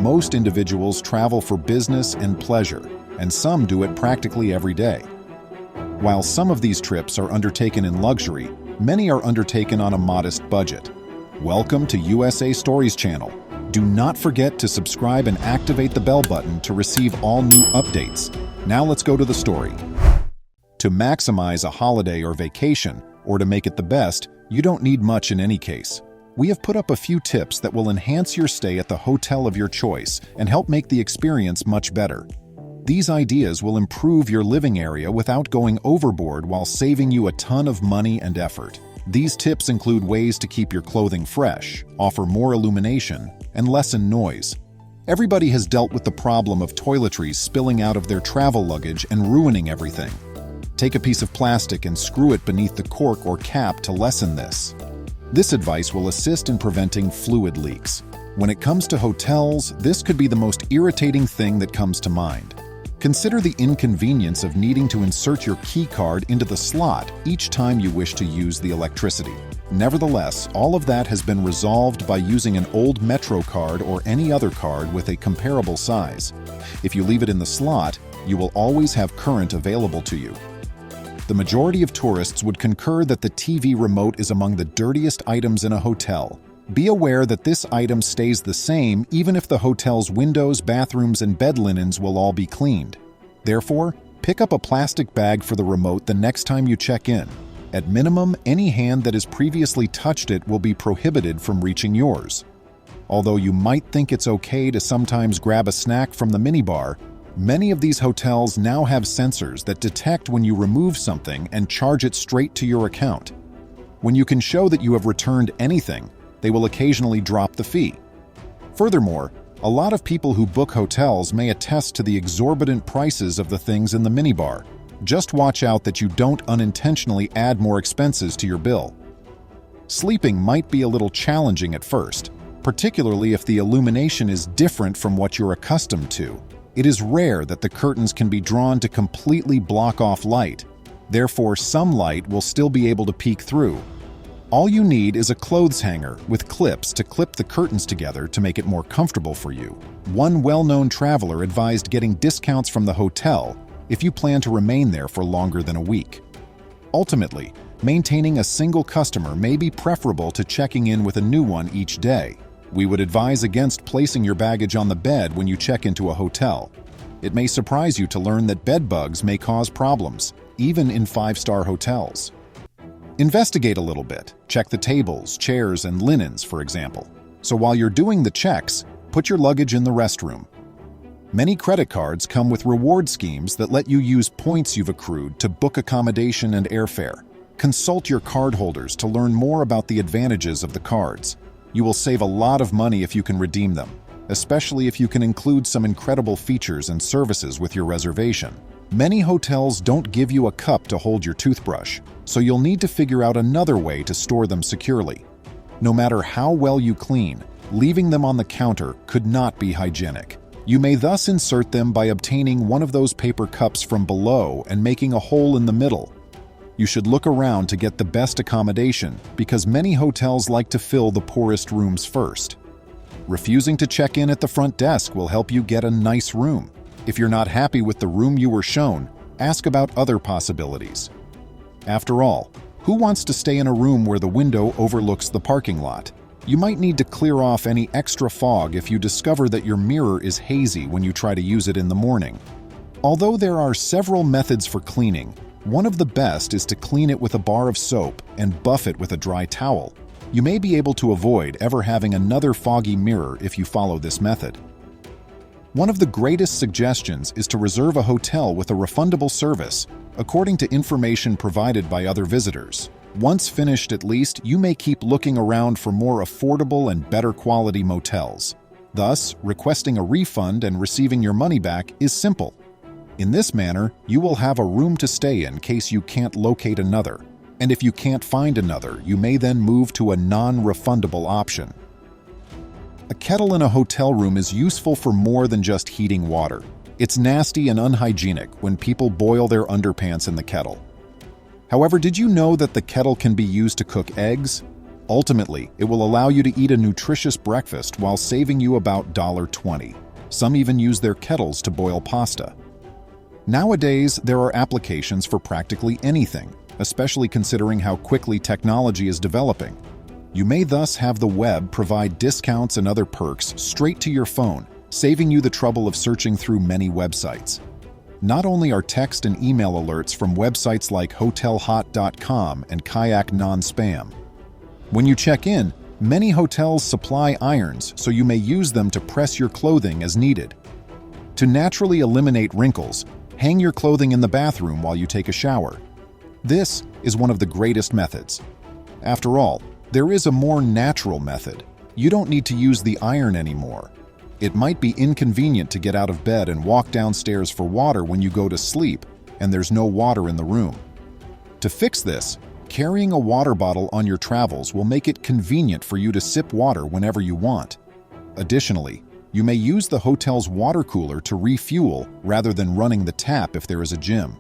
Most individuals travel for business and pleasure, and some do it practically every day. While some of these trips are undertaken in luxury, many are undertaken on a modest budget. Welcome to USA Stories channel. Do not forget to subscribe and activate the bell button to receive all new updates. Now let's go to the story. To maximize a holiday or vacation, or to make it the best, you don't need much in any case. We have put up a few tips that will enhance your stay at the hotel of your choice and help make the experience much better. These ideas will improve your living area without going overboard while saving you a ton of money and effort. These tips include ways to keep your clothing fresh, offer more illumination, and lessen noise. Everybody has dealt with the problem of toiletries spilling out of their travel luggage and ruining everything. Take a piece of plastic and screw it beneath the cork or cap to lessen this. This advice will assist in preventing fluid leaks. When it comes to hotels, this could be the most irritating thing that comes to mind. Consider the inconvenience of needing to insert your key card into the slot each time you wish to use the electricity. Nevertheless, all of that has been resolved by using an old Metro card or any other card with a comparable size. If you leave it in the slot, you will always have current available to you. The majority of tourists would concur that the TV remote is among the dirtiest items in a hotel. Be aware that this item stays the same even if the hotel's windows, bathrooms, and bed linens will all be cleaned. Therefore, pick up a plastic bag for the remote the next time you check in. At minimum, any hand that has previously touched it will be prohibited from reaching yours. Although you might think it's okay to sometimes grab a snack from the minibar, many of these hotels now have sensors that detect when you remove something and charge it straight to your account. When you can show that you have returned anything, they will occasionally drop the fee. Furthermore, a lot of people who book hotels may attest to the exorbitant prices of the things in the minibar. Just watch out that you don't unintentionally add more expenses to your bill. Sleeping might be a little challenging at first, particularly if the illumination is different from what you're accustomed to. It is rare that the curtains can be drawn to completely block off light. Therefore, some light will still be able to peek through. All you need is a clothes hanger with clips to clip the curtains together to make it more comfortable for you. One well-known traveler advised getting discounts from the hotel if you plan to remain there for longer than a week. Ultimately, maintaining a single customer may be preferable to checking in with a new one each day. We would advise against placing your baggage on the bed when you check into a hotel. It may surprise you to learn that bed bugs may cause problems, even in 5-star hotels. Investigate a little bit. Check the tables, chairs, and linens, for example. So while you're doing the checks, put your luggage in the restroom. Many credit cards come with reward schemes that let you use points you've accrued to book accommodation and airfare. Consult your cardholders to learn more about the advantages of the cards. You will save a lot of money if you can redeem them, especially if you can include some incredible features and services with your reservation. Many hotels don't give you a cup to hold your toothbrush, so you'll need to figure out another way to store them securely. No matter how well you clean, leaving them on the counter could not be hygienic. You may thus insert them by obtaining one of those paper cups from below and making a hole in the middle. You should look around to get the best accommodation because many hotels like to fill the poorest rooms first. Refusing to check in at the front desk will help you get a nice room. If you're not happy with the room you were shown, ask about other possibilities. After all, who wants to stay in a room where the window overlooks the parking lot? You might need to clear off any extra fog if you discover that your mirror is hazy when you try to use it in the morning. Although there are several methods for cleaning, one of the best is to clean it with a bar of soap and buff it with a dry towel. You may be able to avoid ever having another foggy mirror if you follow this method. One of the greatest suggestions is to reserve a hotel with a refundable service, according to information provided by other visitors. Once finished at least, you may keep looking around for more affordable and better quality motels. Thus, requesting a refund and receiving your money back is simple. In this manner, you will have a room to stay in case you can't locate another. And if you can't find another, you may then move to a non-refundable option. A kettle in a hotel room is useful for more than just heating water. It's nasty and unhygienic when people boil their underpants in the kettle. However, did you know that the kettle can be used to cook eggs? Ultimately, it will allow you to eat a nutritious breakfast while saving you about $20. Some even use their kettles to boil pasta. Nowadays, there are applications for practically anything, especially considering how quickly technology is developing. You may thus have the web provide discounts and other perks straight to your phone, saving you the trouble of searching through many websites. Not only are text and email alerts from websites like hotelhot.com and Kayak non-spam. When you check in, many hotels supply irons, so you may use them to press your clothing as needed. To naturally eliminate wrinkles, hang your clothing in the bathroom while you take a shower. This is one of the greatest methods. After all, there is a more natural method. You don't need to use the iron anymore. It might be inconvenient to get out of bed and walk downstairs for water when you go to sleep and there's no water in the room. To fix this, carrying a water bottle on your travels will make it convenient for you to sip water whenever you want. Additionally, you may use the hotel's water cooler to refuel rather than running the tap if there is a gym.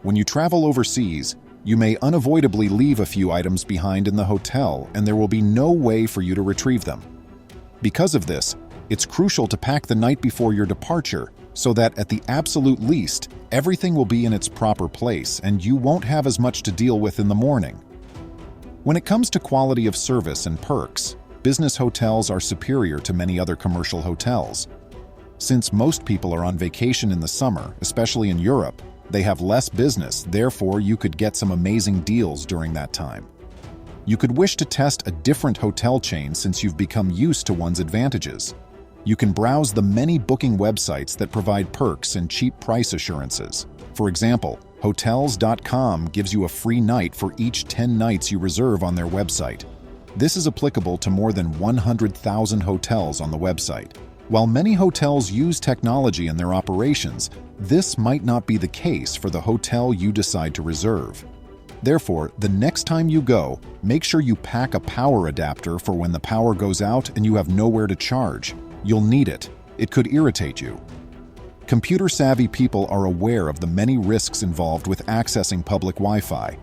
When you travel overseas, you may unavoidably leave a few items behind in the hotel and there will be no way for you to retrieve them. Because of this, it's crucial to pack the night before your departure so that at the absolute least, everything will be in its proper place and you won't have as much to deal with in the morning. When it comes to quality of service and perks, business hotels are superior to many other commercial hotels. Since most people are on vacation in the summer, especially in Europe, they have less business, therefore you could get some amazing deals during that time. You could wish to test a different hotel chain since you've become used to one's advantages. You can browse the many booking websites that provide perks and cheap price assurances. For example, Hotels.com gives you a free night for each 10 nights you reserve on their website. This is applicable to more than 100,000 hotels on the website. While many hotels use technology in their operations, this might not be the case for the hotel you decide to reserve. Therefore, the next time you go, make sure you pack a power adapter for when the power goes out and you have nowhere to charge. You'll need it. It could irritate you. Computer-savvy people are aware of the many risks involved with accessing public Wi-Fi.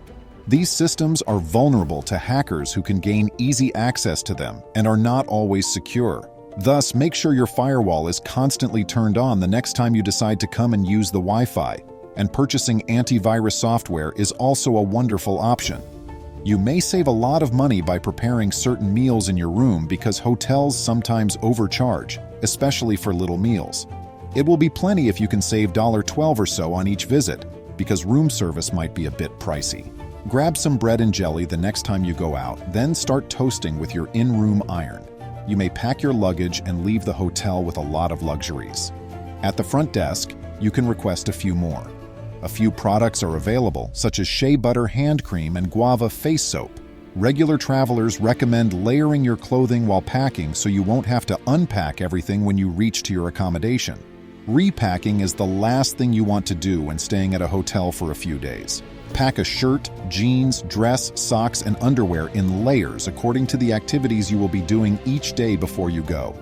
These systems are vulnerable to hackers who can gain easy access to them and are not always secure. Thus, make sure your firewall is constantly turned on the next time you decide to come and use the Wi-Fi, and purchasing antivirus software is also a wonderful option. You may save a lot of money by preparing certain meals in your room because hotels sometimes overcharge, especially for little meals. It will be plenty if you can save $12 or so on each visit, because room service might be a bit pricey. Grab some bread and jelly the next time you go out, then start toasting with your in-room iron. You may pack your luggage and leave the hotel with a lot of luxuries. At the front desk, you can request a few more. A few products are available, such as shea butter hand cream and guava face soap. Regular travelers recommend layering your clothing while packing so you won't have to unpack everything when you reach to your accommodation. Repacking is the last thing you want to do when staying at a hotel for a few days. Pack a shirt, jeans, dress, socks, and underwear in layers according to the activities you will be doing each day before you go.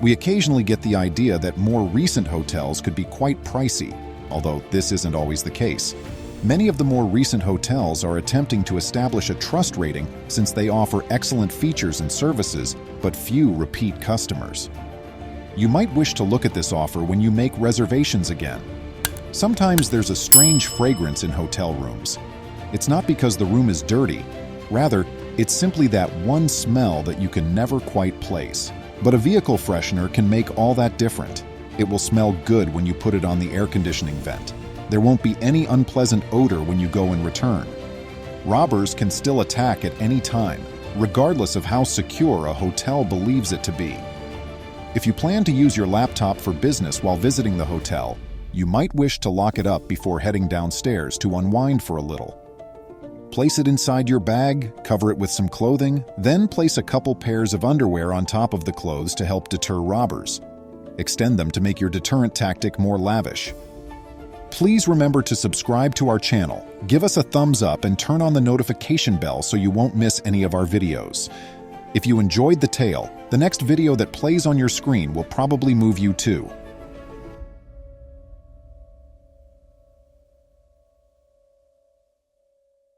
We occasionally get the idea that more recent hotels could be quite pricey, although this isn't always the case. Many of the more recent hotels are attempting to establish a trust rating since they offer excellent features and services, but few repeat customers. You might wish to look at this offer when you make reservations again. Sometimes there's a strange fragrance in hotel rooms. It's not because the room is dirty. Rather, it's simply that one smell that you can never quite place. But a vehicle freshener can make all that different. It will smell good when you put it on the air conditioning vent. There won't be any unpleasant odor when you go and return. Robbers can still attack at any time, regardless of how secure a hotel believes it to be. If you plan to use your laptop for business while visiting the hotel, you might wish to lock it up before heading downstairs to unwind for a little. Place it inside your bag, cover it with some clothing, then place a couple pairs of underwear on top of the clothes to help deter robbers. Extend them to make your deterrent tactic more lavish. Please remember to subscribe to our channel, give us a thumbs up, and turn on the notification bell so you won't miss any of our videos. If you enjoyed the tale, the next video that plays on your screen will probably move you too.